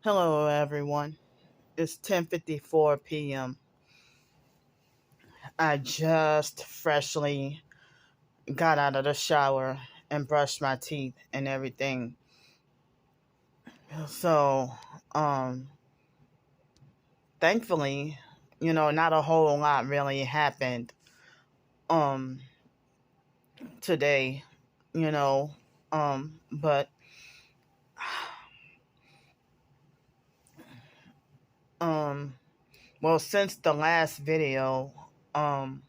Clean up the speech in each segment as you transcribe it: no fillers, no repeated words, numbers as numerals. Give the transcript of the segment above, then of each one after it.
Hello, everyone. It's 10:54 p.m. I just freshly got out of the shower and brushed my teeth and everything. So, um, thankfully, not a whole lot really happened um today, you know. But um well, since the last video, um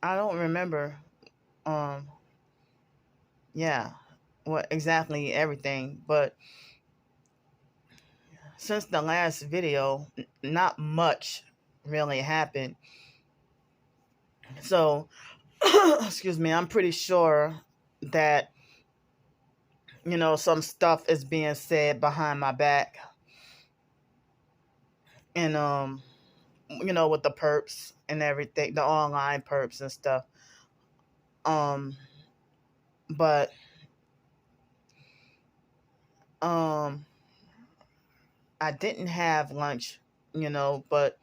I don't remember um yeah, what exactly everything, but since the last video, not much really happened. So, excuse me, I'm pretty sure that, some stuff is being said behind my back and, with the perps and everything, the online perps and stuff. Um, but, um, I didn't have lunch, but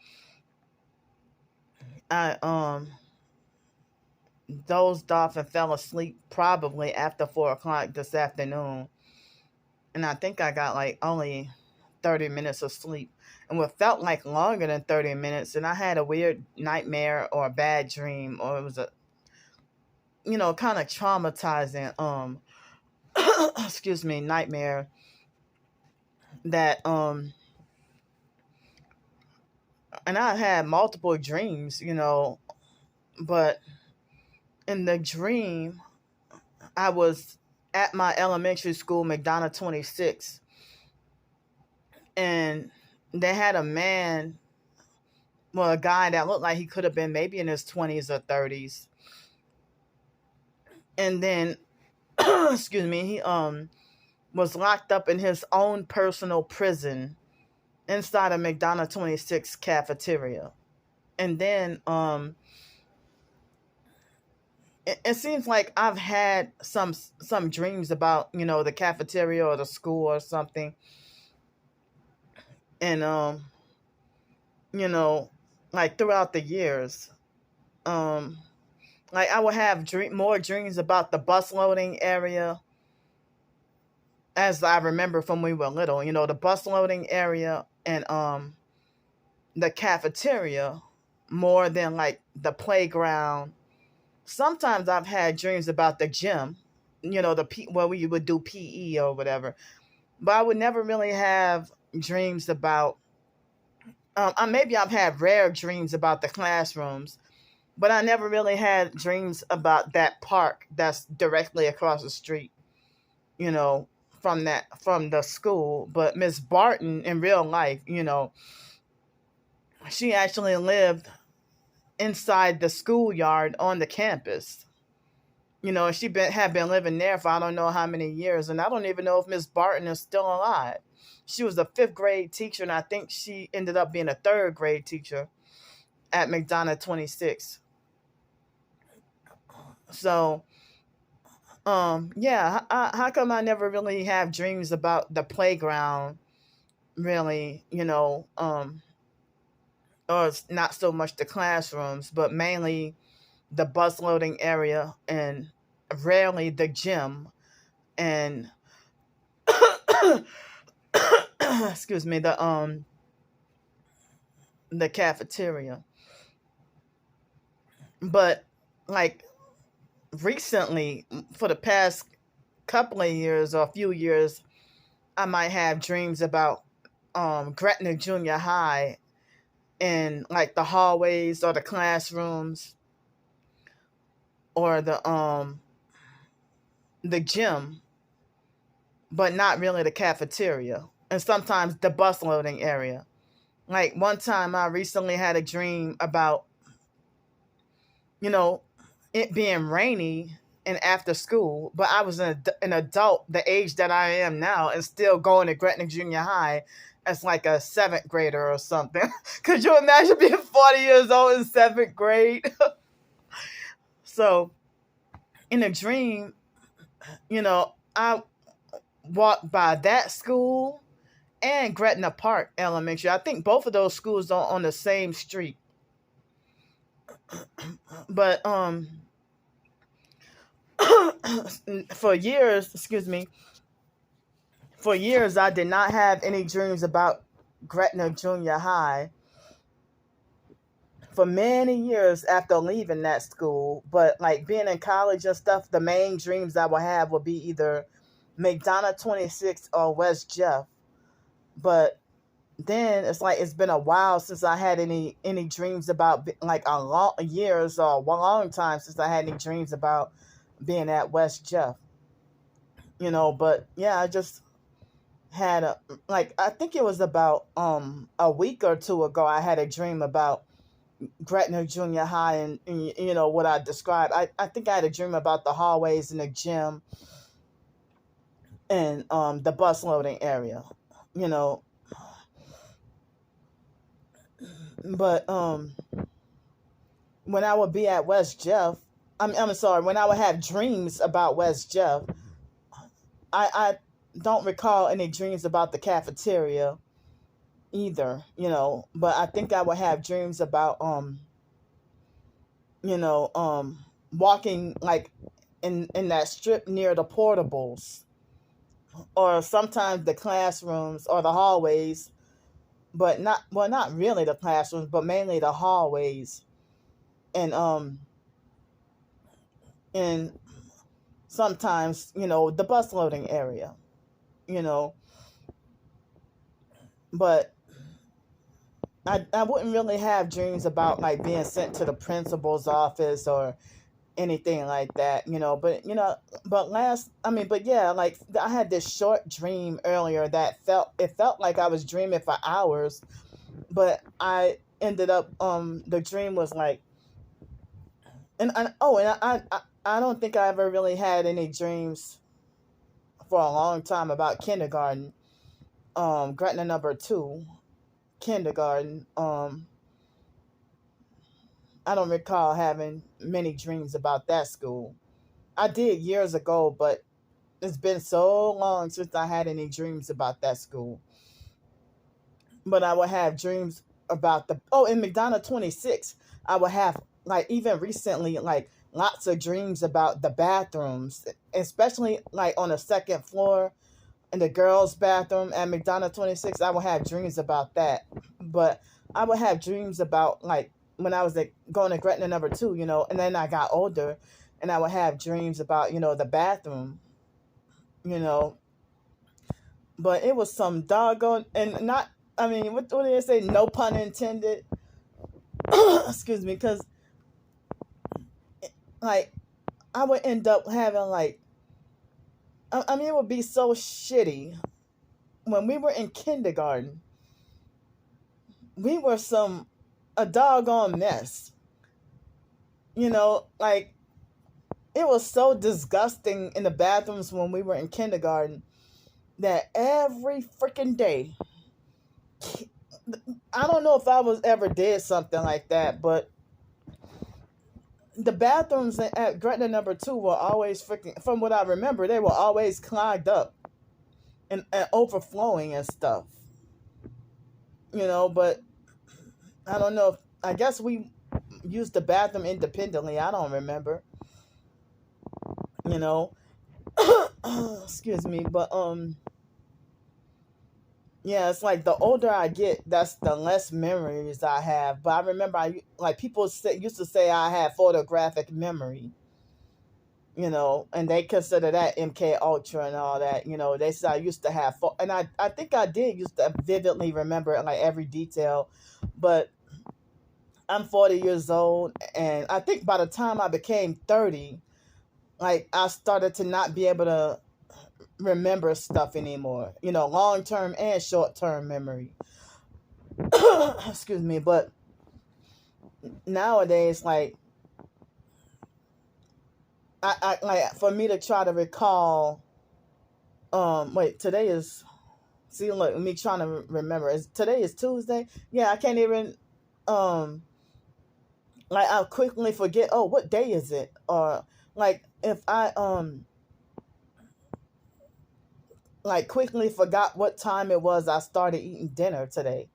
I, dozed off and fell asleep probably after 4 o'clock this afternoon. And I think I got like only 30 minutes of sleep. And what felt like longer than 30 minutes, and I had a weird nightmare or a bad dream, or it was a, kind of traumatizing, excuse me, nightmare that, and I had multiple dreams, but in the dream, I was at my elementary school, McDonough 26, and they had a man, well, a guy that looked like he could have been maybe in his 20s or 30s. And then, excuse me, he was locked up in his own personal prison inside a McDonough 26 cafeteria. And then it seems like I've had some dreams about, the cafeteria or the school or something. And you know, like throughout the years. Um like I would have more dreams about the bus loading area, as I remember from when we were little, the bus loading area and the cafeteria more than like the playground. Sometimes I've had dreams about the gym, where we would do PE or whatever. But I would never really have dreams about maybe I've had rare dreams about the classrooms, but I never really had dreams about that park that's directly across the street, you know, from the school. But Miss Barton in real life, she actually lived inside the schoolyard on the campus. She had been living there for I don't know how many years, and I don't even know if Miss Barton is still alive. She was a fifth grade teacher, and I think she ended up being a third grade teacher at McDonough 26. So, yeah, how come I never really have dreams about the playground, really, or it's not so much the classrooms, but mainly the bus loading area and rarely the gym and excuse me, the cafeteria. But like recently, for the past couple of years or a few years, I might have dreams about Gretna Junior High and like the hallways or the classrooms or the gym, but not really the cafeteria. And sometimes the bus loading area. Like one time I recently had a dream about, you know, it being rainy and after school, but I was an adult, the age that I am now, and still going to Gretna Junior High as like a seventh grader or something. Could you imagine being 40 years old in seventh grade? So in a dream, I walked by that school and Gretna Park Elementary. I think both of those schools are on the same street. But for years, excuse me, for years I did not have any dreams about Gretna Junior High for many years after leaving that school. But like being in college and stuff, the main dreams I would have would be either McDonough 26 or West Jeff. But then it's like it's been a while since I had any dreams about like a long years or a long time since I had any dreams about being at West Jeff. But yeah, I just had a like I think it was about a week or two ago I had a dream about Gretna Junior High and what I described. I think I had a dream about the hallways in the gym and the bus loading area. You know, but when I would be at West Jeff, I'm sorry, when I would have dreams about West Jeff, I don't recall any dreams about the cafeteria either, but I think I would have dreams about you know, walking like in that strip near the portables or sometimes the classrooms or the hallways, but not really the classrooms, but mainly the hallways and and sometimes, the bus loading area, you know, but I wouldn't really have dreams about like being sent to the principal's office or anything like that, but yeah, like I had this short dream earlier that felt like I was dreaming for hours, but I ended up the dream was like and I don't think I ever really had any dreams for a long time about kindergarten, Gretna number 2 kindergarten. I don't recall having many dreams about that school. I did years ago, but it's been so long since I had any dreams about that school. But I would have dreams about in McDonough 26, I would have like even recently like lots of dreams about the bathrooms, especially like on the second floor in the girls' bathroom at McDonough 26. I would have dreams about that. But I would have dreams about like when I was like going to Gretna number 2, and then I got older and I would have dreams about, the bathroom, you know. But it was some doggone and not I mean, what did they say? No pun intended. Excuse me, because like I would end up having like I mean it would be so shitty. When we were in kindergarten, we were a doggone mess. Like it was so disgusting in the bathrooms when we were in kindergarten that every freaking day, I don't know if I was ever did something like that, but the bathrooms at Gretna number 2 were always freaking, from what I remember, they were always clogged up and overflowing and stuff. But I don't know if, I guess we used the bathroom independently. I don't remember. You know. Excuse me, but yeah, it's like the older I get, that's the less memories I have. But I remember, like people used to say I had photographic memory, and they consider that MK Ultra and all that. They said I used to have, and I think I did used to vividly remember like every detail, but I'm 40 years old, and I think by the time I became 30, like I started to not be able to remember stuff anymore. Long term and short term memory. Excuse me, but nowadays, like I like for me to try to recall. Wait, today is. See, look, me trying to remember. Today is Tuesday? Yeah, I can't even. Like I'll quickly forget. Oh, what day is it? Or like if I like quickly forgot what time it was I started eating dinner today.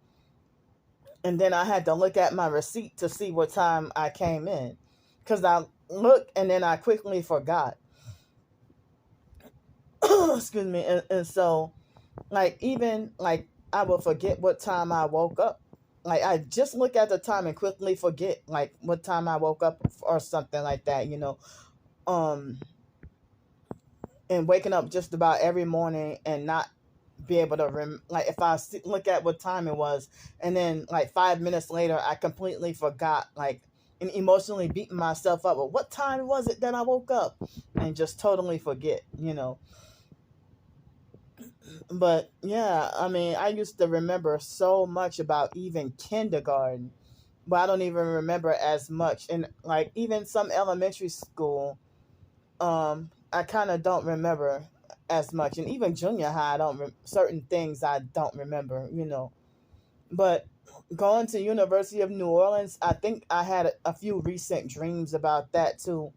And then I had to look at my receipt to see what time I came in. Because I looked and then I quickly forgot. Excuse me. And so, like, even like I will forget what time I woke up. Like, I just look at the time and quickly forget, like, what time I woke up or something like that. Um, and waking up just about every morning and not be able to like if look at what time it was and then like 5 minutes later I completely forgot, like, and emotionally beating myself up, well, what time was it that I woke up, and just totally forget. But yeah, I mean, I used to remember so much about even kindergarten, but I don't even remember as much, and like even some elementary school, I kind of don't remember as much, and even junior high, I don't certain things I don't remember. But going to University of New Orleans, I think I had a few recent dreams about that too.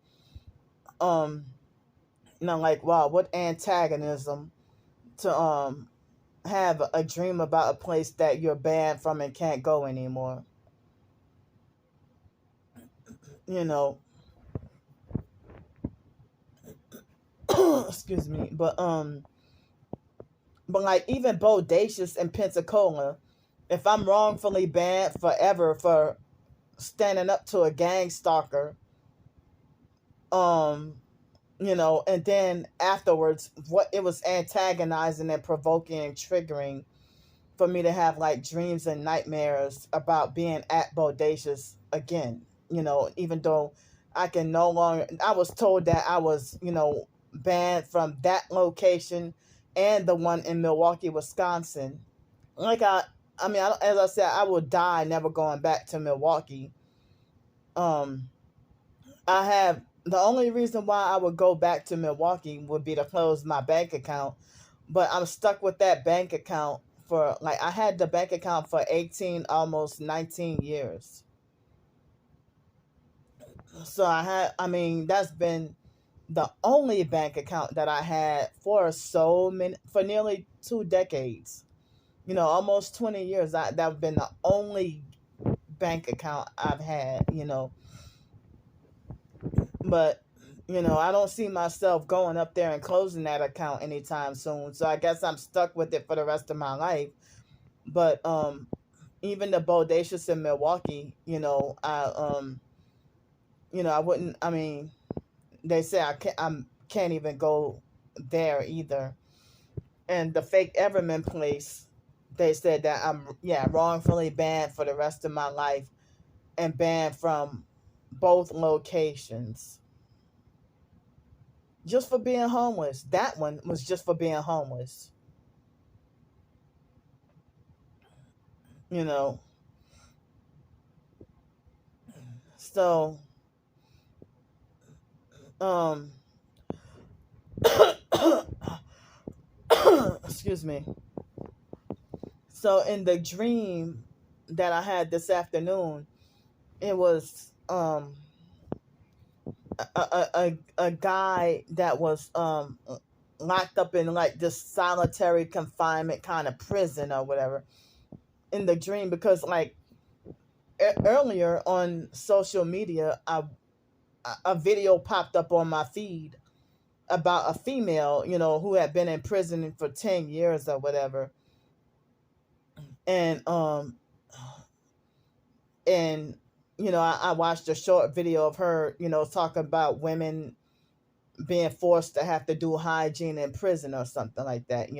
Um, like, wow, what antagonism to have a dream about a place that you're banned from and can't go anymore. You know, excuse me, but like even Bodacious and Pensacola, if I'm wrongfully banned forever for standing up to a gang stalker, um, and then afterwards, what it was antagonizing and provoking and triggering for me to have like dreams and nightmares about being at Bodacious again. Even though I was told that I was, banned from that location and the one in Milwaukee, Wisconsin. Like I mean, as I said, I will die never going back to Milwaukee. Um, I have the only reason why I would go back to Milwaukee would be to close my bank account, but I'm stuck with that bank account for like I had the bank account for 18, almost 19 years. So I mean, that's been the only bank account that I had for nearly 2 decades. Almost 20 years. That's been the only bank account I've had. But I don't see myself going up there and closing that account anytime soon. So I guess I'm stuck with it for the rest of my life. But even the Bodacious in Milwaukee, I wouldn't. I mean, they say can't even go there either. And the fake Everman place, they said that I'm, yeah, wrongfully banned for the rest of my life and banned from both locations just for being homeless. That one was just for being homeless. You know, so um, excuse me. So in the dream that I had this afternoon, it was a guy that was locked up in like this solitary confinement kind of prison or whatever in the dream, because like earlier on social media, a video popped up on my feed about a female, who had been in prison for 10 years or whatever. And and I watched a short video of her, talking about women being forced to have to do hygiene in prison or something like that.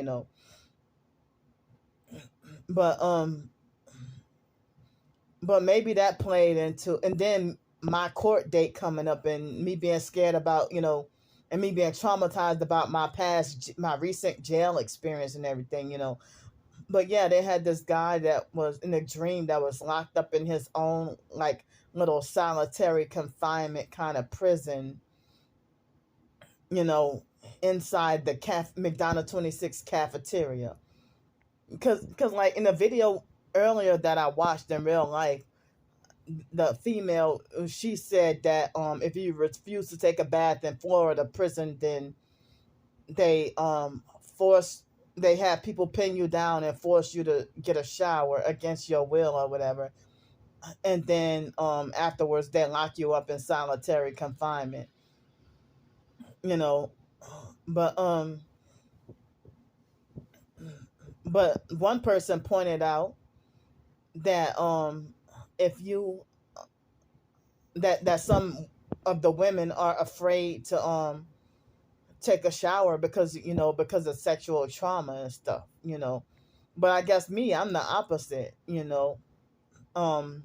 But um but maybe that played into, and then my court date coming up and me being scared about, and me being traumatized about my recent jail experience and everything. But yeah, they had this guy that was in a dream that was locked up in his own like little solitary confinement kind of prison, you know, inside the McDonough 26 cafeteria. Because like in the video earlier that I watched in real life, the female, she said that if you refuse to take a bath in Florida prison, then they force they have people pin you down and force you to get a shower against your will or whatever, and then afterwards they lock you up in solitary confinement. You know, but one person pointed out that if you that some of the women are afraid to take a shower because because of sexual trauma and stuff, but I guess me, I'm the opposite. um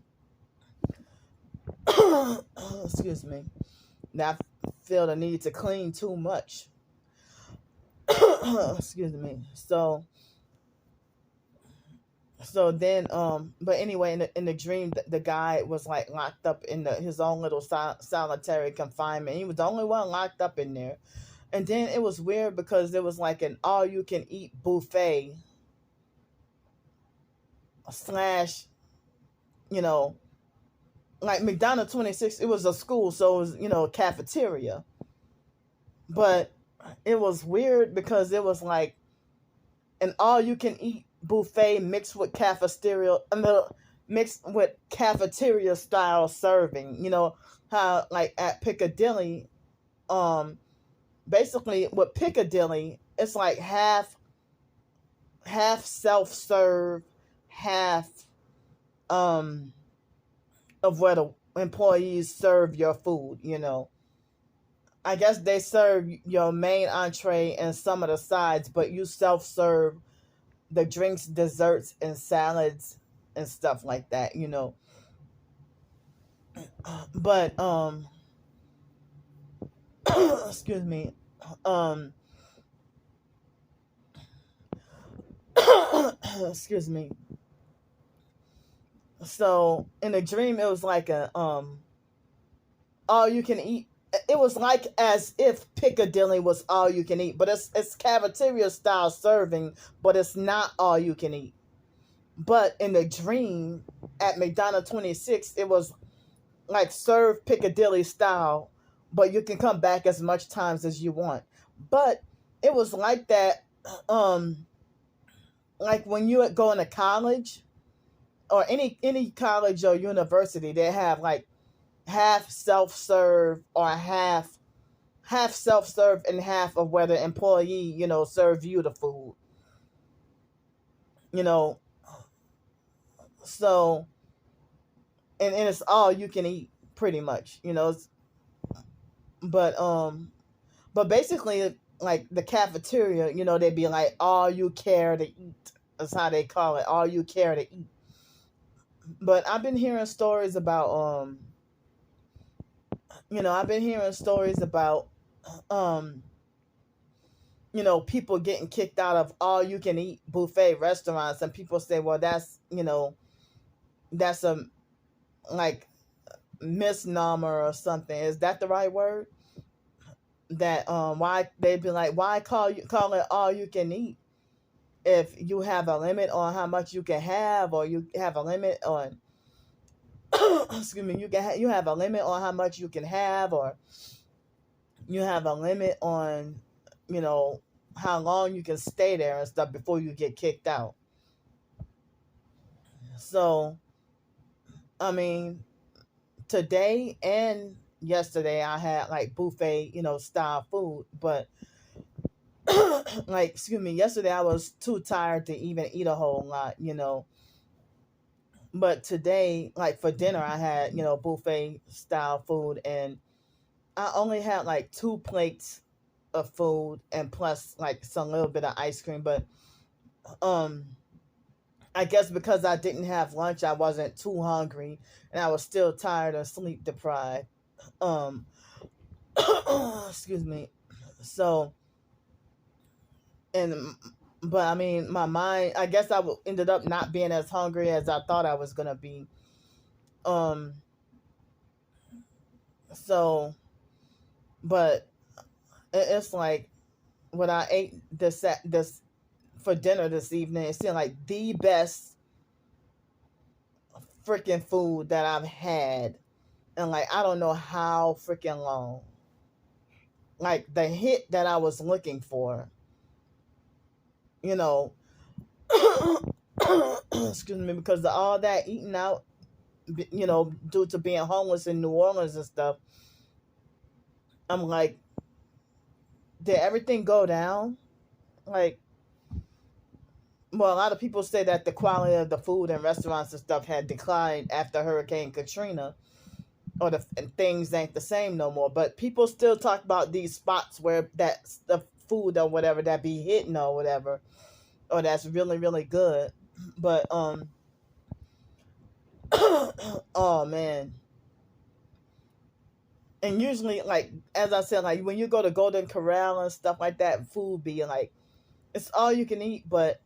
excuse me, that I feel the need to clean too much. Excuse me. So then but anyway, in the dream, the guy was like locked up in his own little solitary confinement. He was the only one locked up in there. And then it was weird because there was like an all you can eat buffet slash, you know, like McDonald 26. It was a school, so it was, a cafeteria. But it was weird because it was like an all you can eat buffet mixed with cafeteria style serving. How like at Piccadilly, um basically with Piccadilly, it's like half self serve, half um of where the employees serve your food. I guess they serve your main entree and some of the sides, but you self serve the drinks, desserts, and salads and stuff like that. But excuse me. Um excuse me. So in a dream it was like a all you can eat. It was like as if Piccadilly was all you can eat, but it's cafeteria style serving, but it's not all you can eat. But in the dream at McDonald 26, it was like serve Piccadilly style, but you can come back as much times as you want. But it was like that, um, like when you go into college or any college or university, they have like half self serve or half self serve and half of where the employee serve you the food. You know, so and it's all you can eat pretty much. But but basically like the cafeteria, they'd be like all you care to eat. That's how they call it, all you care to eat. But I've been hearing stories about I've been hearing stories about um people getting kicked out of all you can eat buffet restaurants, and people say, well, that's a like misnomer or something. Is that the right word? That why they'd be like, why call it all you can eat if you have a limit on how much you can have, or you have a limit on excuse me, you have a limit on how much you can have, or you have a limit on you know how long you can stay there and stuff before you get kicked out. So I mean, today and yesterday I had like buffet style food, but like excuse me, yesterday I was too tired to even eat a whole lot. But today, like for dinner, I had buffet style food, and I only had like 2 plates of food and plus like some little bit of ice cream. But um I guess because I didn't have lunch, I wasn't too hungry, and I was still tired and sleep deprived. um excuse me. So and but I mean, my mind, I guess ended up not being as hungry as I thought I was gonna be. um so but it's like when I ate this for dinner this evening, it seemed like the best freaking food that I've had, and like I don't know how freaking long. Like the hit that I was looking for. you know, excuse me, because of all that eating out, due to being homeless in New Orleans and stuff, I'm like, did everything go down? Like, well, a lot of people say that the quality of the food and restaurants and stuff had declined after Hurricane Katrina, or and things ain't the same no more. But people still talk about these spots where that's the food or whatever that be hitting or whatever, or that's really really good. But oh man. And usually, like as I said, like when you go to Golden Corral and stuff like that, food be like it's all you can eat, but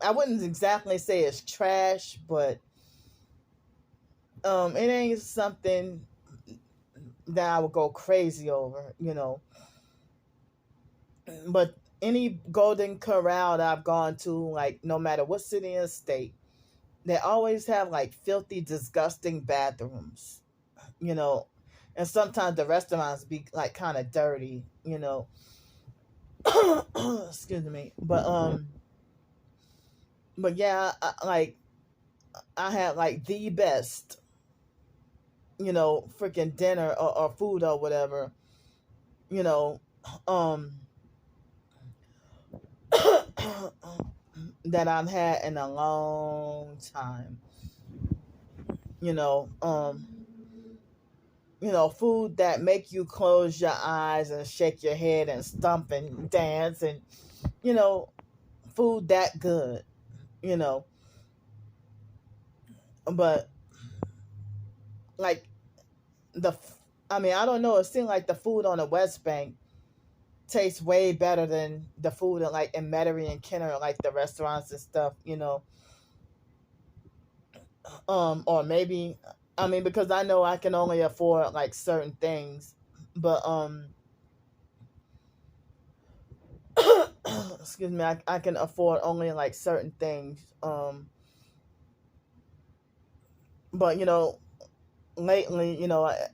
I wouldn't exactly say it's trash, but it ain't something that I would go crazy over, But any Golden Corral that I've gone to, like no matter what city and state, they always have like filthy, disgusting bathrooms, you know. And sometimes the restaurants be like kind of dirty, Excuse me. But yeah, like I had like the best, freaking dinner or food or whatever, you know, um, that I've had in a long time. You know, um, food that make you close your eyes and shake your head and stomp and dance and you know, food that good, you know. But like I mean, I don't know. It seemed like the food on the West Bank tastes way better than the food in Metairie and Kenner, like the restaurants and stuff, or maybe, I mean, because I know I can only afford like certain things, but excuse me, I can afford only like certain things, but lately,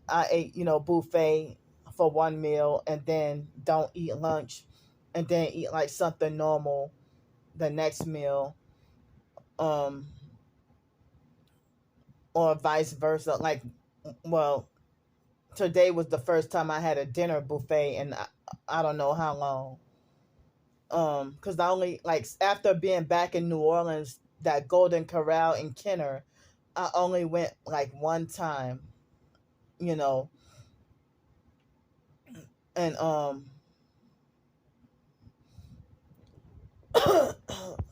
I ate, buffet for one meal and then don't eat lunch and then eat like something normal the next meal, um, or vice versa. Like, well, today was the first time I had a dinner buffet and I don't know how long. Because I only like after being back in New Orleans, that Golden Corral in Kenner, I only went like one time, you know, and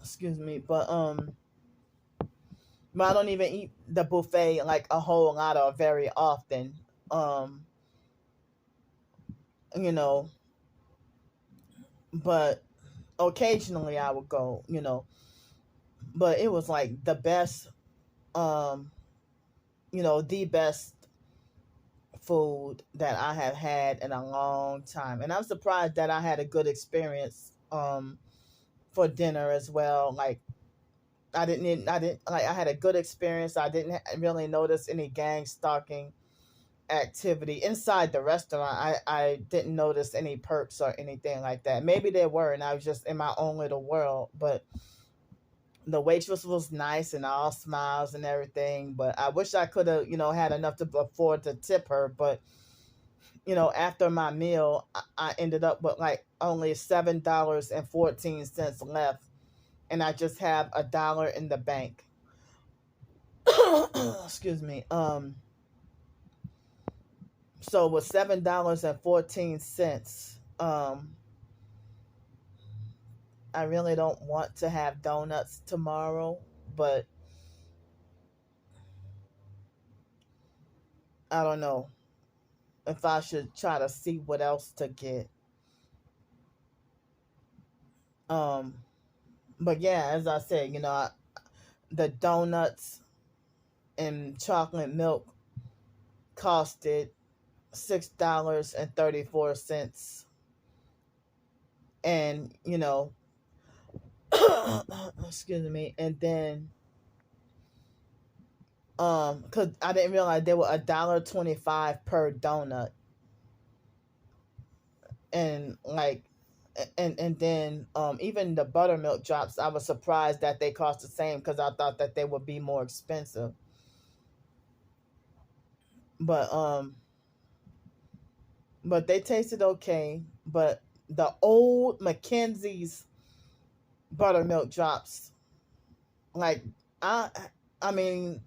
excuse me, but I don't even eat the buffet like a whole lot or very often. Um, you know, but occasionally I would go, but it was like the best, um, the best food that I have had in a long time. And I'm surprised that I had a good experience for dinner as well. Like I didn't like I had a good experience. I didn't really notice any gang stalking activity inside the restaurant. I didn't notice any perks or anything like that. Maybe there were, and I was just in my own little world. But the waitress was nice and all smiles and everything. But I wish I could have, had enough to afford to tip her. But after my meal, I ended up with like only $7.14 left, and I just have $1 in the bank. Excuse me. So with $7.14, I really don't want to have donuts tomorrow, but I don't know if I should try to see what else to get. Um, but yeah, as I said, the donuts and chocolate milk costed $6.34, and excuse me, and then because I didn't realize they were $1.25 per donut, and like and then even the buttermilk drops, I was surprised that they cost the same because I thought that they would be more expensive. But they tasted okay. But the old Mackenzie's buttermilk drops, like I I mean,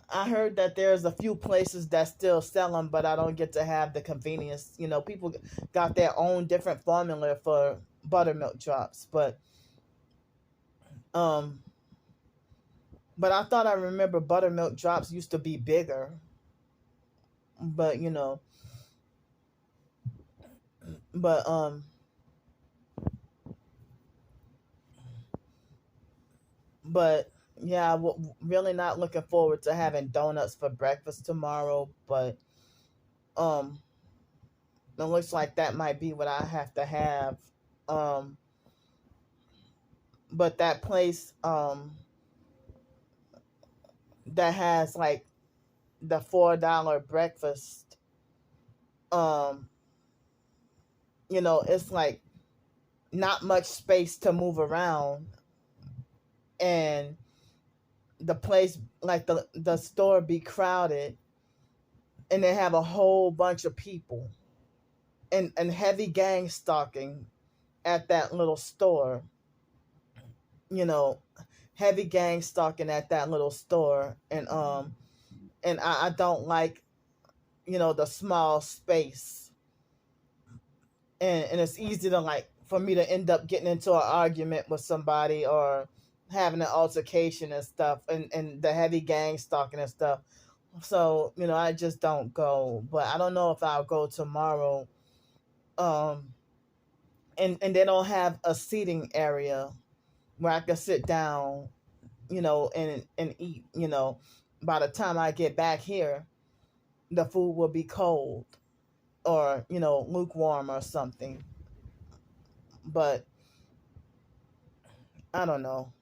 I heard that there's a few places that still sell them, but I don't get to have the convenience. People got their own different formula for buttermilk drops, um, but I thought I remember buttermilk drops used to be bigger, but but but yeah, really not looking forward to having donuts for breakfast tomorrow, but um, it looks like that might be what I have to have. Um, but that place that has like the $4 breakfast, um, it's like not much space to move around, and the place, like the store, be crowded, and they have a whole bunch of people and heavy gang stalking at that little store. You know, heavy gang stalking at that little store, and I don't like the small space, and it's easy to like for me to end up getting into an argument with somebody or having an altercation and stuff, and the heavy gang stalking and stuff. So I just don't go, but I don't know if I'll go tomorrow. um and they don't have a seating area where I can sit down, and eat. By the time I get back here, the food will be cold or lukewarm or something. But I don't know.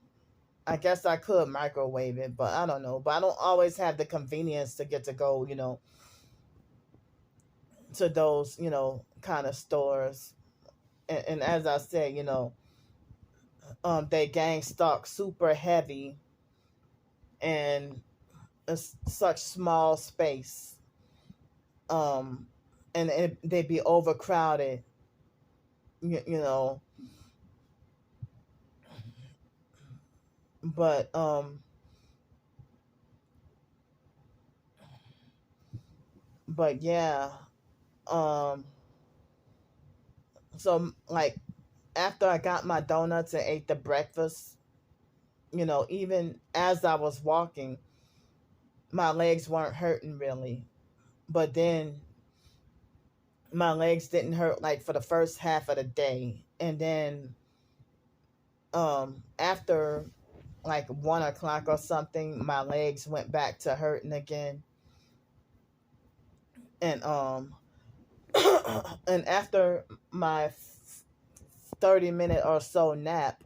I guess I could microwave it, but I don't know. But I don't always have the convenience to get to go, to those, kind of stores. And as I said, they gang stock super heavy, and it's such small space. Um, and they'd be overcrowded, you know. But yeah. Um, so like after I got my donuts and ate the breakfast, even as I was walking, my legs weren't hurting really. But then my legs didn't hurt like for the first half of the day. And then after like 1 o'clock or something, my legs went back to hurting again. And and after my 30-minute or so nap,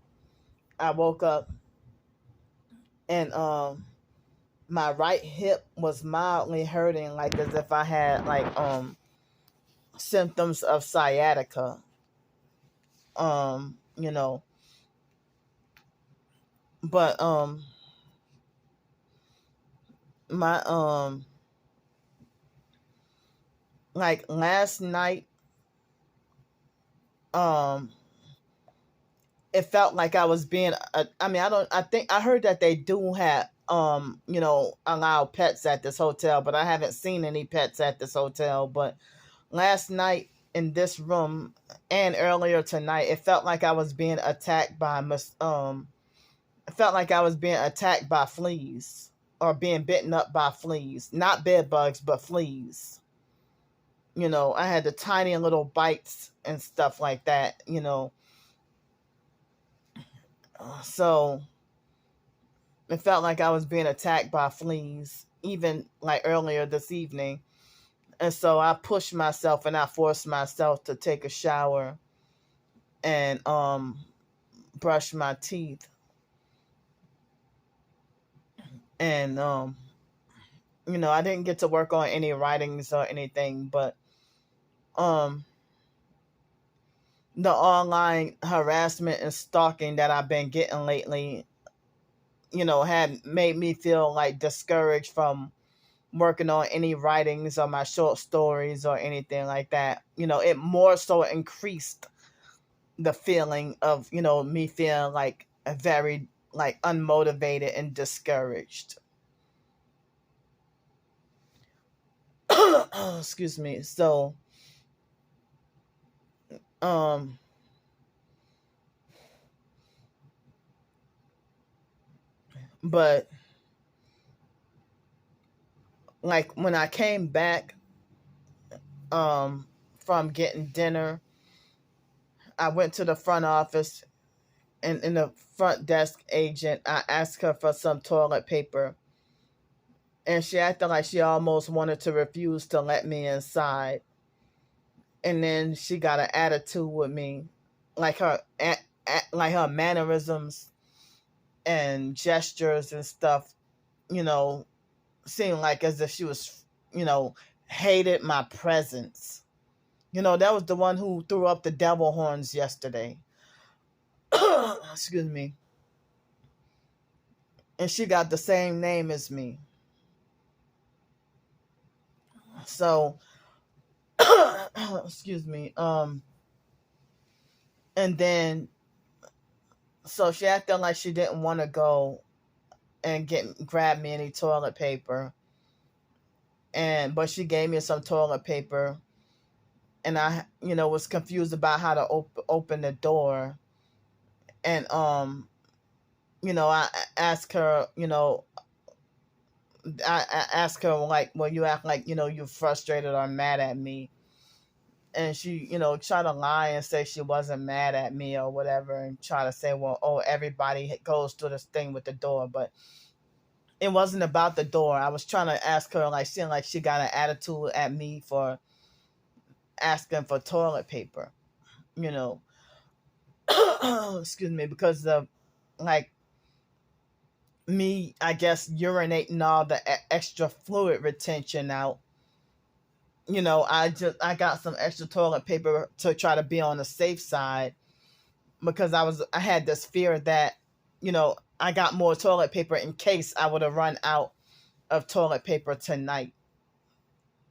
I woke up, and my right hip was mildly hurting, like as if I had like symptoms of sciatica. You know, but my like last night, um it felt like I was being I mean, I think I heard that they do have allow pets at this hotel, but I haven't seen any pets at this hotel. But last night in this room and earlier tonight, it felt like I was being attacked by it felt like I was being attacked by fleas, or being bitten up by fleas, not bed bugs but fleas. I had the tiny little bites and stuff like that. So it felt like I was being attacked by fleas, even like earlier this evening. And so I pushed myself and I forced myself to take a shower and brush my teeth. And I didn't get to work on any writings or anything, but um the online harassment and stalking that I've been getting lately, had made me feel like discouraged from working on any writings or my short stories or anything like that. It more so increased the feeling of, me feeling like a very like unmotivated and discouraged. Excuse me. So, um, but like when I came back, from getting dinner, I went to the front office, and in the front desk agent, I asked her for some toilet paper, and she acted like she almost wanted to refuse to let me inside. And then she got an attitude with me, like like her mannerisms and gestures and stuff, you know, seemed like as if she was, hated my presence. That was the one who threw up the devil horns yesterday. Excuse me. And she got the same name as me. So, excuse me. And then, so she acted like she didn't want to go and grab me any toilet paper. But she gave me some toilet paper, and I, was confused about how to open the door. And, I asked her, I asked her, like, well, you act like, you're frustrated or mad at me. And she, try to lie and say she wasn't mad at me or whatever, and try to say, well, oh, everybody goes through this thing with the door. But it wasn't about the door. I was trying to ask her, like, seeing like she got an attitude at me for asking for toilet paper, you know. Excuse me, because of, like, me, I guess, urinating all the extra fluid retention out. I got some extra toilet paper to try to be on the safe side, because I had this fear that, I got more toilet paper in case I would have run out of toilet paper tonight.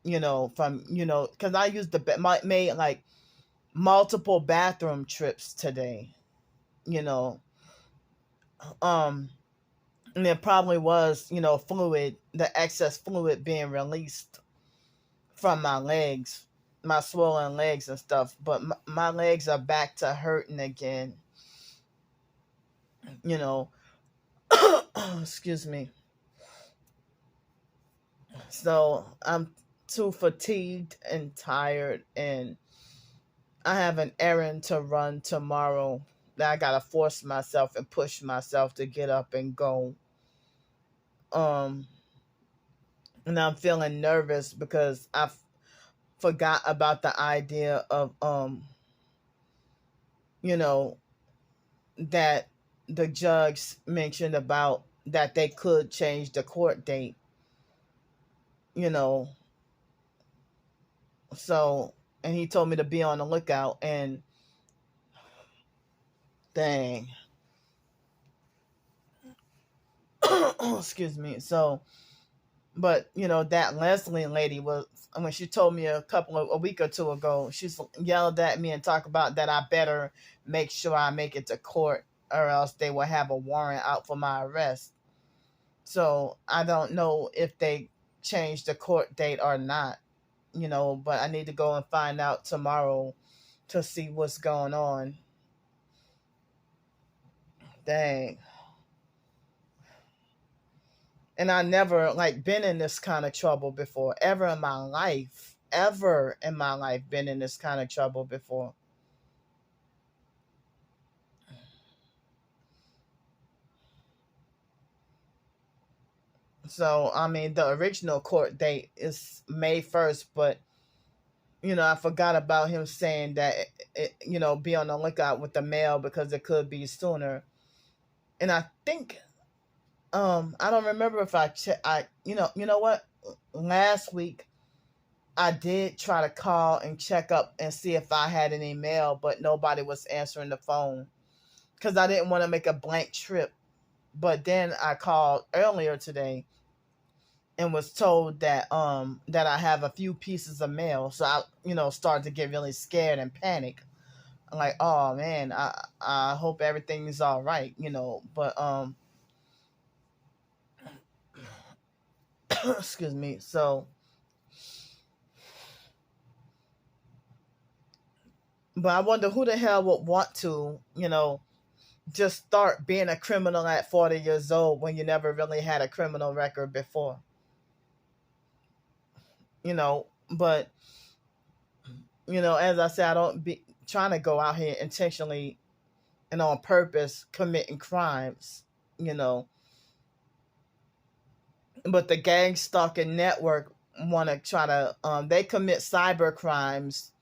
Because I used made like multiple bathroom trips today. You know, um, and it probably was, the excess fluid being released from my legs, my swollen legs and stuff. But my legs are back to hurting again. You know, excuse me. So I'm too fatigued and tired, and I have an errand to run tomorrow that I gotta force myself and push myself to get up and go. Um, and I'm feeling nervous because I forgot about the idea of, you know, that the judge mentioned about that they could change the court date. You know, so, and he told me to be on the lookout, and dang. Excuse me. So, but that Leslie lady was, when she told me a week or two ago, she's yelled at me and talked about that I better make sure I make it to court, or else they will have a warrant out for my arrest. So I don't know if they changed the court date or not, but I need to go and find out tomorrow to see what's going on. Dang. And I never like been in this kind of trouble before, ever in my life been in this kind of trouble before. So I mean, the original court date is May 1st, but I forgot about him saying that be on the lookout with the mail because it could be sooner. And I think, I don't remember if I what, last week I did try to call and check up and see if I had any mail, but nobody was answering the phone because I didn't want to make a blank trip. But then I called earlier today and was told that I have a few pieces of mail. So I, started to get really scared and panic. I'm like, oh man, I hope everything's all right, But excuse me. So, but I wonder who the hell would want to, just start being a criminal at 40 years old when you never really had a criminal record before, But as I said, I don't be trying to go out here intentionally and on purpose committing crimes, you know. But the gang stalking network want to try to they commit cyber crimes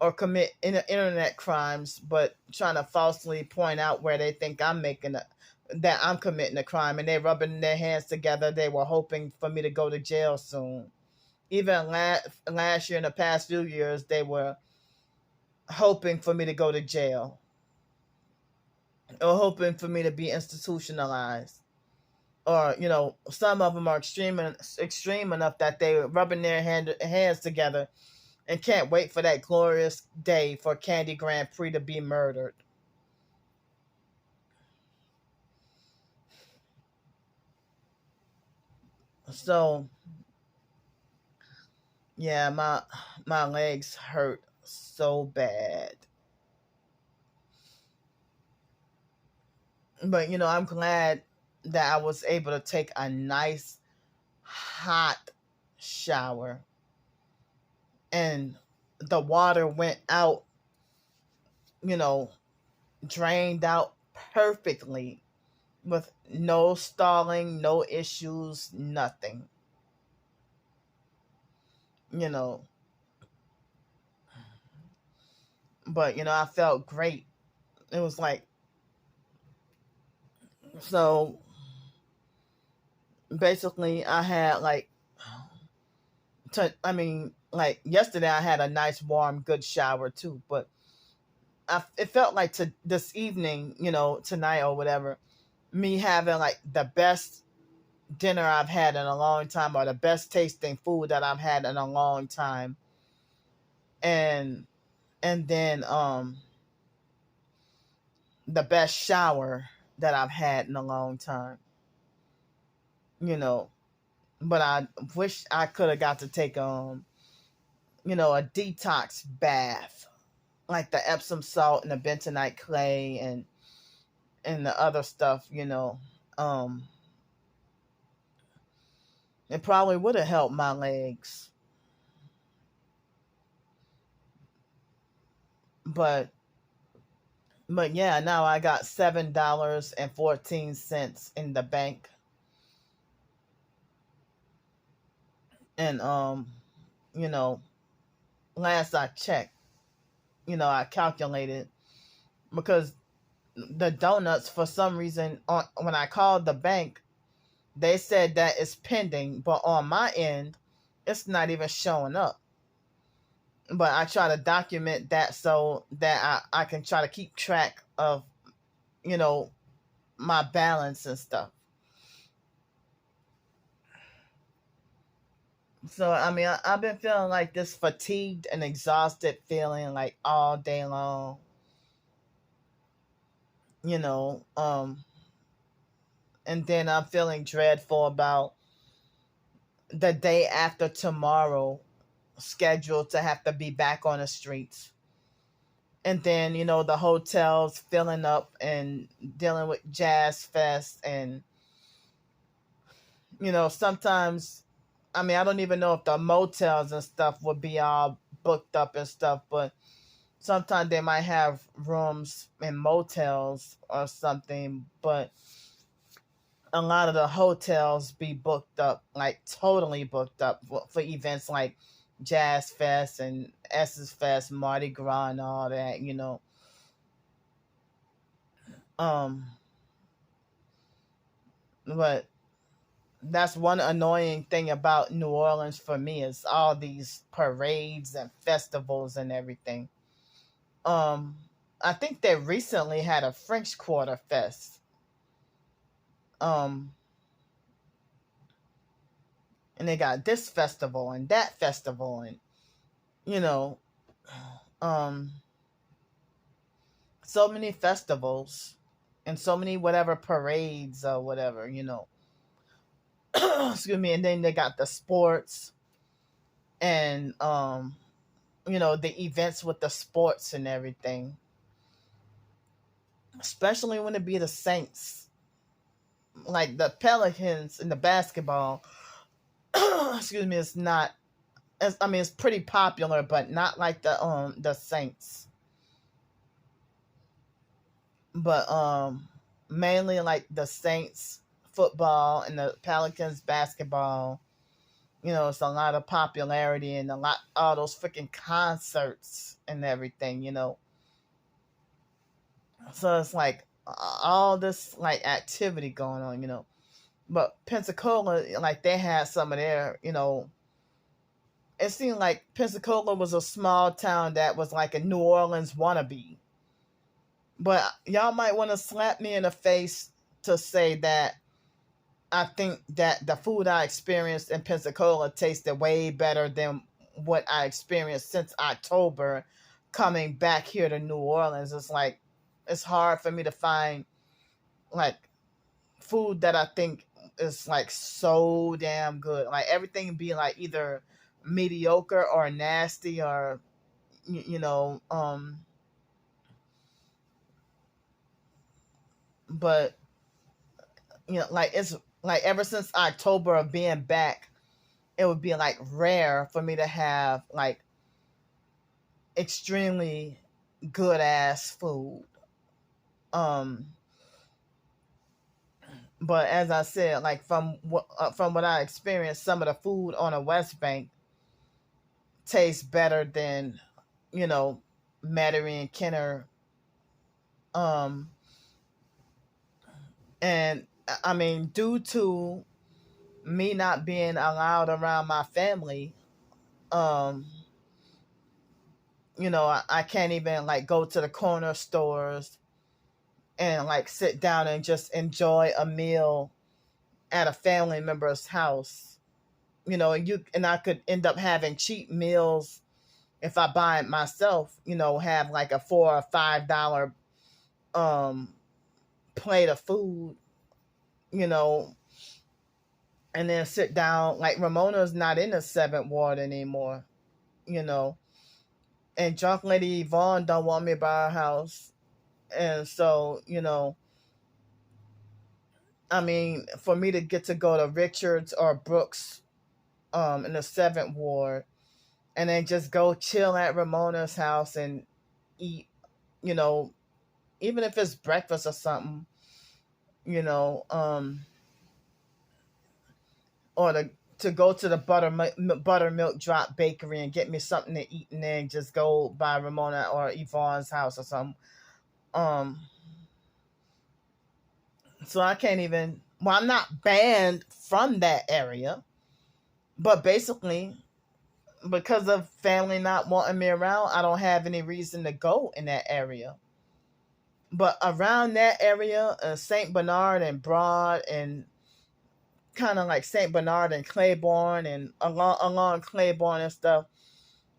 or commit internet crimes, but trying to falsely point out where they think that I'm committing a crime, and they're rubbing their hands together. They were hoping for me to go to jail soon. Even last year, in the past few years, they were hoping for me to go to jail or hoping for me to be institutionalized. Or some of them are extreme enough that they're rubbing their hands together and can't wait for that glorious day for Candy Grand Prix to be murdered. So yeah, my legs hurt so bad. But I'm glad that I was able to take a nice hot shower and the water went out, you know, drained out perfectly with no stalling, no issues, nothing. You know, but I felt great. It was like, so basically I had like like yesterday I had a nice warm good shower too, but it felt like to this evening, tonight or whatever, me having like the best dinner I've had in a long time, or the best tasting food that I've had in a long time. And then the best shower that I've had in a long time. You know, but I wish I could have got to take a detox bath, like the Epsom salt and the bentonite clay and the other stuff, Um it probably would have helped my legs. But yeah, now I got $7.14 in the bank. And you know, last I checked, I calculated, because the donuts, for some reason, when I called the bank, they said that it's pending, but on my end, it's not even showing up. But I try to document that so that I can try to keep track of, you know, my balance and stuff. So, I've been feeling like this fatigued and exhausted feeling like all day long, you know. And then I'm feeling dreadful about the day after tomorrow, scheduled to have to be back on the streets. And then, the hotels filling up and dealing with Jazz Fest. And, sometimes, I don't even know if the motels and stuff would be all booked up and stuff, but sometimes they might have rooms in motels or something. But a lot of the hotels be booked up, like totally booked up for events like Jazz Fest and Essence Fest, Mardi Gras, and all that. Um, but That's one annoying thing about New Orleans for me is all these parades and festivals and everything. Um, I think they recently had a French Quarter Fest. Um, and they got this festival and that festival and you know, um, so many festivals and so many whatever parades or whatever. Excuse me. And then they got the sports and the events with the sports and everything. Especially when it be the Saints, like the Pelicans in the basketball. Excuse me, it's not. I mean, it's pretty popular, but not like the Saints. But mainly like the Saints football and the Pelicans basketball. It's a lot of popularity and all those freaking concerts and everything. So it's like all this like activity going on. But Pensacola, like they had some of their. It seemed like Pensacola was a small town that was like a New Orleans wannabe. But y'all might want to slap me in the face to say that I think that the food I experienced in Pensacola tasted way better than what I experienced since October coming back here to New Orleans. It's like it's hard for me to find like food that I think is like so damn good. Like everything be like either mediocre or nasty or y- you know but like it's like ever since October of being back, it would be like rare for me to have like extremely good ass food. Um, but as I said, like from what I experienced, some of the food on the West Bank tastes better than you know Metairie and Kenner. Um, and I mean, due to me not being allowed around my family, um, I can't even like go to the corner stores and like sit down and just enjoy a meal at a family member's house. And I could end up having cheap meals if I buy it myself. Have like a $4 or $5 um plate of food. You know, and then sit down. Like Ramona's not in the Seventh Ward anymore. You know, and Drunk Lady Yvonne don't want me by her house, and so I mean, for me to get to go to Richards or Brooks in the Seventh Ward, and then just go chill at Ramona's house and eat, you know, even if it's breakfast or something, you know, or to go to the buttermilk drop bakery and get me something to eat, and then just go by Ramona or Yvonne's house or something. Um, so I can't even. Well, I'm not banned from that area, but basically, because of family not wanting me around, I don't have any reason to go in that area. But around that area, St. Bernard and Broad, and kind of like St. Bernard and Claiborne, and along Claiborne and stuff,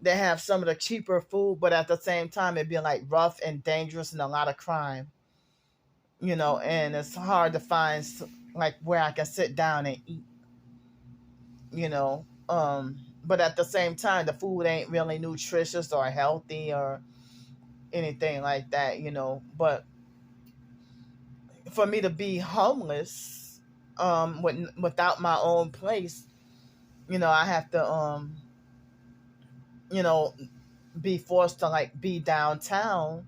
they have some of the cheaper food, but at the same time, it'd be like rough and dangerous and a lot of crime. And it's hard to find like where I can sit down and eat. But at the same time, the food ain't really nutritious or healthy or anything like that. But for me to be homeless, without my own place, I have to, you know, be forced to like be downtown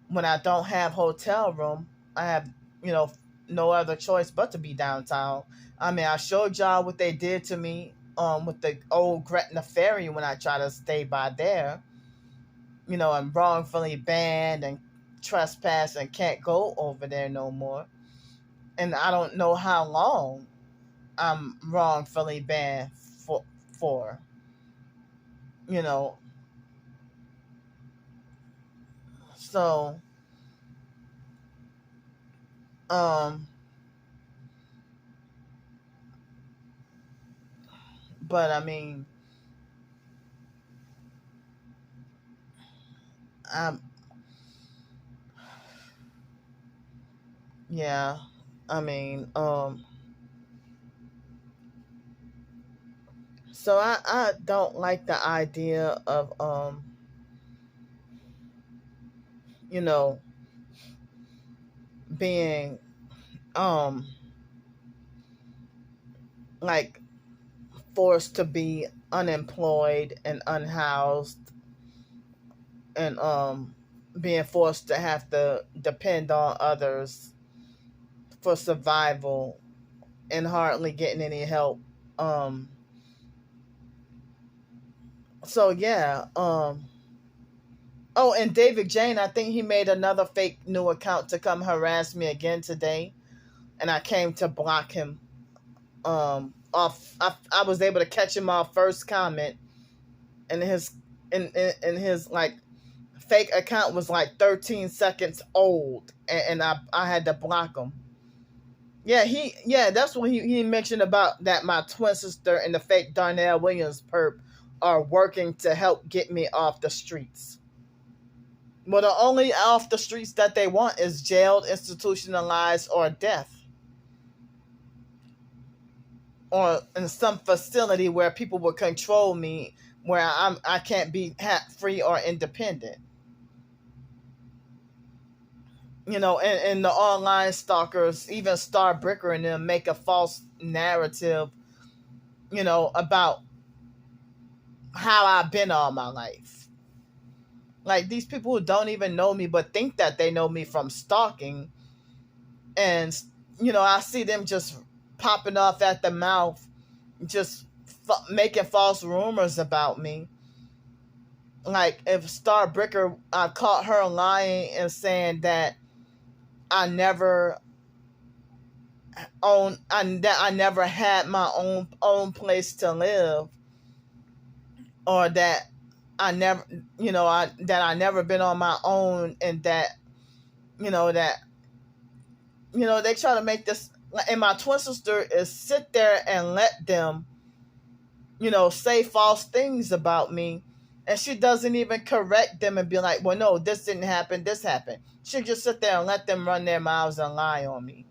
when I don't have hotel room. I have, you know, no other choice but to be downtown. I mean, I showed y'all what they did to me, with the old Gretna Ferry when I try to stay by there. I'm wrongfully banned and trespassed and can't go over there no more. And I don't know how long. I'm wrongfully banned for, you know. So, um, but I mean, I'm yeah, I mean, so I don't like the idea of you know, being um like forced to be unemployed and unhoused, and being forced to have to depend on others for survival and hardly getting any help. Um so yeah, oh, and David Jane, I think he made another fake new account to come harass me again today, and I came to block him off. I was able to catch him off first comment, and his like fake account was like 13 seconds old, and I had to block him. Yeah, that's what he mentioned about that my twin sister and the fake Darnell Williams perp are working to help get me off the streets. Well, the only off the streets that they want is jailed, institutionalized, or death, or in some facility where people will control me, where I can't be free or independent. And the online stalkers, even Starbricker and them, make a false narrative, about how I've been all my life. Like these people who don't even know me but think that they know me from stalking, and I see them just popping off at the mouth, just making false rumors about me. Like if Starbricker, I caught her lying and saying that I never that I never had my own place to live, or that I never, that I never been on my own, and that, that, they try to make this, and my twin sister is sit there and let them, say false things about me, and she doesn't even correct them and be like, well, no, this didn't happen, this happened. She just sit there and let them run their mouths and lie on me.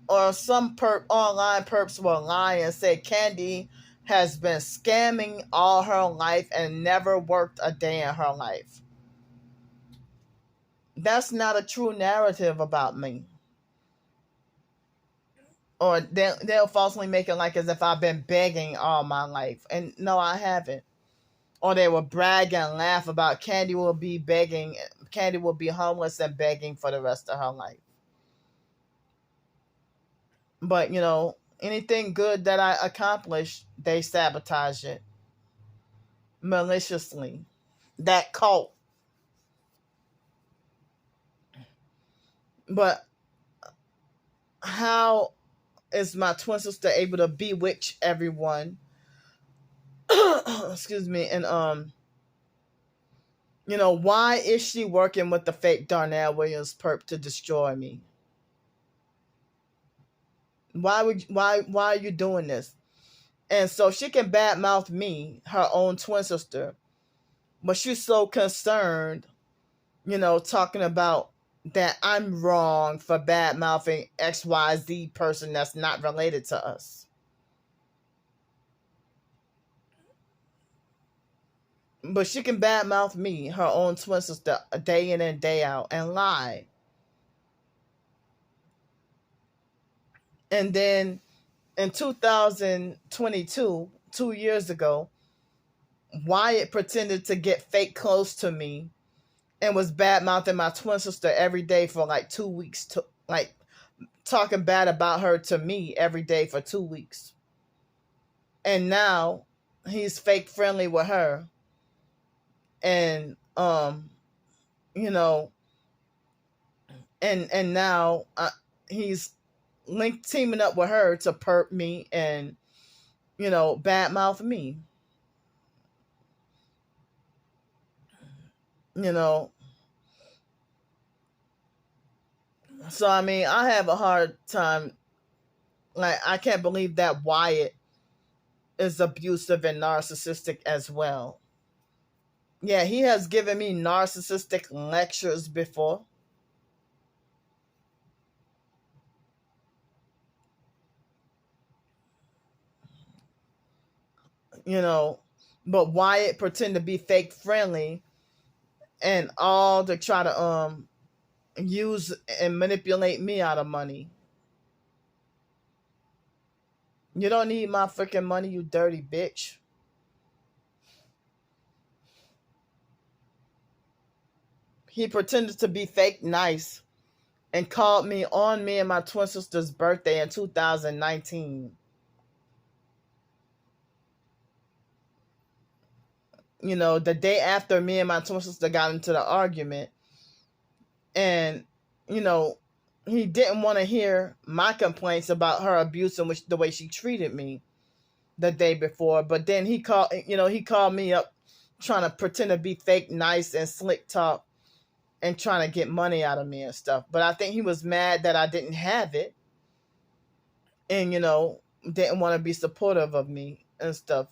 Or some online perps will lie and say Candy has been scamming all her life and never worked a day in her life. That's not a true narrative about me. Or they'll falsely make it like as if I've been begging all my life. And no, I haven't. Or they will brag and laugh about Candy will be begging, Candy will be homeless and begging for the rest of her life. But, anything good that I accomplish, they sabotage it maliciously. That cult. But how is my twin sister able to bewitch everyone? Excuse me. And why is she working with the fake Darnell Williams perp to destroy me? Why are you doing this? And so she can badmouth me, her own twin sister, but she's so concerned, talking about that I'm wrong for badmouthing XYZ person that's not related to us. But she can badmouth me, her own twin sister, day in and day out, and lie. And then in 2022, 2 years ago, Wyatt pretended to get fake close to me and was bad mouthing my twin sister every day for like 2 weeks, to like talking bad about her to me every day for 2 weeks. And now he's fake friendly with her. And you know, and now he's teaming up with her to perp me and, badmouth me. You know, so I mean, I have a hard time. Like, I can't believe that Wyatt is abusive and narcissistic as well. Yeah, he has given me narcissistic lectures before. You know, but Wyatt pretend to be fake friendly and all to try to use and manipulate me out of money. You don't need my freaking money, you dirty bitch. He pretended to be fake nice and called me on me and my twin sister's birthday in 2019. The day after me and my twin sister got into the argument. And, you know, he didn't want to hear my complaints about her abuse and the way she treated me the day before. But then he called me up trying to pretend to be fake nice and slick talk and trying to get money out of me and stuff. But I think he was mad that I didn't have it and, didn't want to be supportive of me and stuff,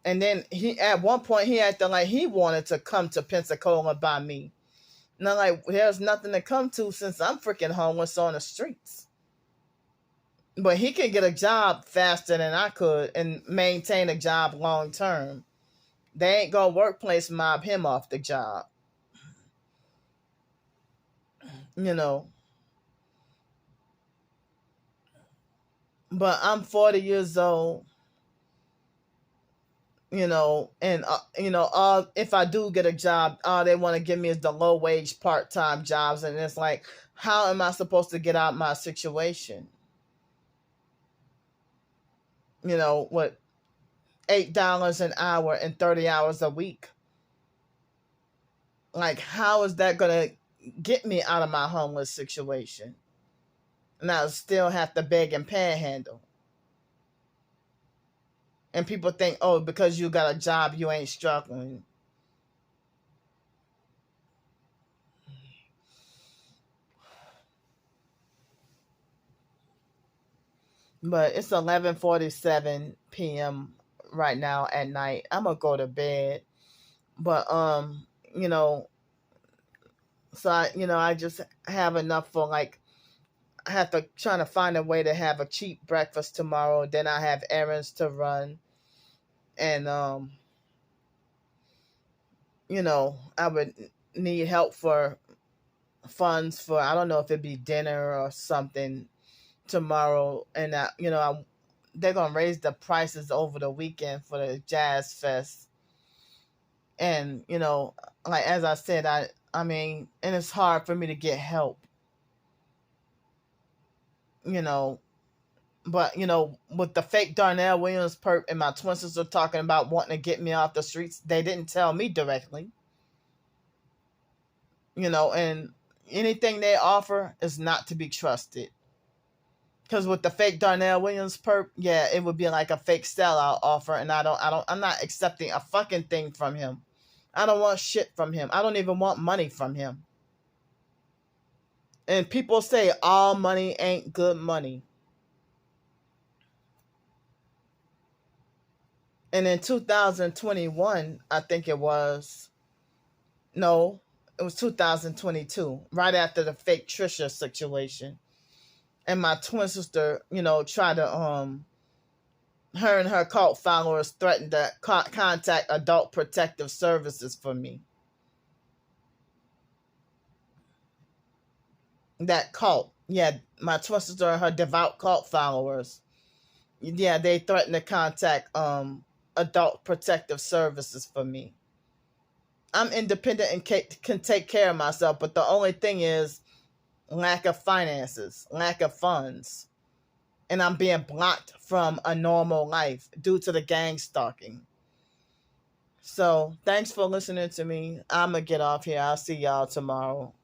And then at one point he acted like he wanted to come to Pensacola by me. And I'm like, there's nothing to come to since I'm freaking homeless on the streets. But he could get a job faster than I could and maintain a job long term. They ain't gonna workplace mob him off the job. You know. But I'm 40 years old. And all if I do get a job, all they want to give me is the low wage part-time jobs, and it's like, how am I supposed to get out my situation? What, $8 an hour and 30 hours a week? Like, how is that gonna get me out of my homeless situation? And I still have to beg and panhandle. And people think, oh, because you got a job, you ain't struggling. But it's 11:47 p.m. right now at night. I'm gonna go to bed. But so I just have enough for, like, I have to try to find a way to have a cheap breakfast tomorrow. Then I have errands to run. And I would need help for funds for, I don't know if it'd be dinner or something tomorrow. And they're gonna raise the prices over the weekend for the Jazz Fest. And like, as I said, I mean, and it's hard for me to get help. But with the fake Darnell Williams perp and my twin sister talking about wanting to get me off the streets, they didn't tell me directly. And anything they offer is not to be trusted. Because with the fake Darnell Williams perp, yeah, it would be like a fake sellout offer, and I'm not accepting a fucking thing from him. I don't want shit from him. I don't even want money from him. And people say all money ain't good money. And in 2021, I think it was, no, it was 2022, right after the fake Trisha situation. And my twin sister, tried to, her and her cult followers threatened to contact Adult Protective Services for me. That cult, yeah, my twin sister and her devout cult followers, yeah, they threatened to contact Adult Protective Services for me. I'm independent and can take care of myself, but the only thing is lack of finances, lack of funds. And I'm being blocked from a normal life due to the gang stalking. So thanks for listening to me. I'm going to get off here. I'll see y'all tomorrow.